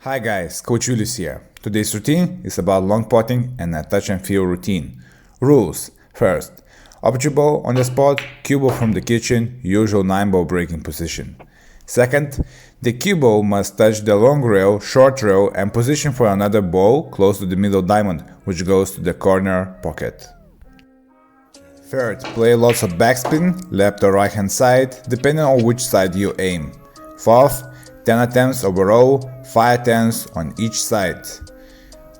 Hi guys, Coach Julius here. Today's routine is about long potting and a touch and feel routine. Rules. First, object ball on the spot, cue ball from the kitchen, usual 9-ball breaking position. Second, the cue ball must touch the long rail, short rail and position for another ball close to the middle diamond, which goes to the corner pocket. Third, play lots of backspin, left or right hand side, depending on which side you aim. Fourth, 10 attempts overall, 5 attempts on each side.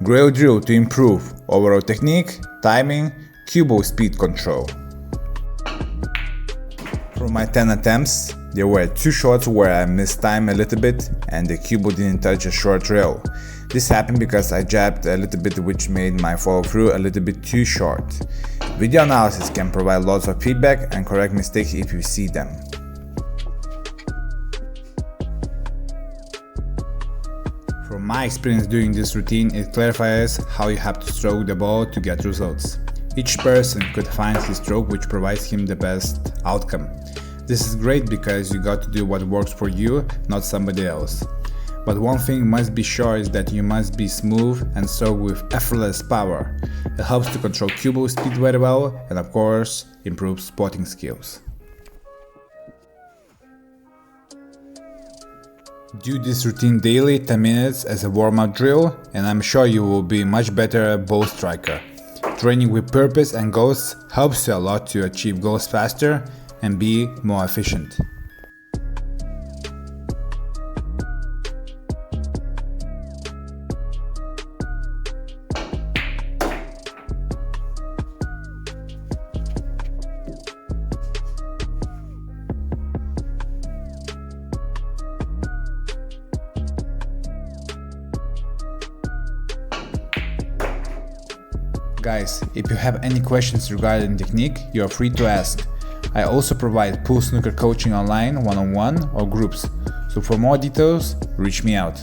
Grail drill to improve overall technique, timing, cue ball speed control. For my 10 attempts, there were 2 shots where I missed time a little bit and the cue ball didn't touch a short rail. This happened because I jabbed a little bit, which made my follow through a little bit too short. Video analysis can provide lots of feedback and correct mistakes if you see them. From my experience doing this routine, it clarifies how you have to stroke the ball to get results. Each person could find his stroke which provides him the best outcome. This is great because you got to do what works for you, not somebody else. But one thing must be sure is that you must be smooth and stroke with effortless power. It helps to control cue ball speed very well and of course improves spotting skills. Do this routine daily, 10 minutes as a warm-up drill, and I'm sure you will be much better ball striker. Training with purpose and goals helps you a lot to achieve goals faster and be more efficient. Guys, if you have any questions regarding technique, you are free to ask. I also provide pool snooker coaching online, one-on-one or groups, so for more details, reach me out.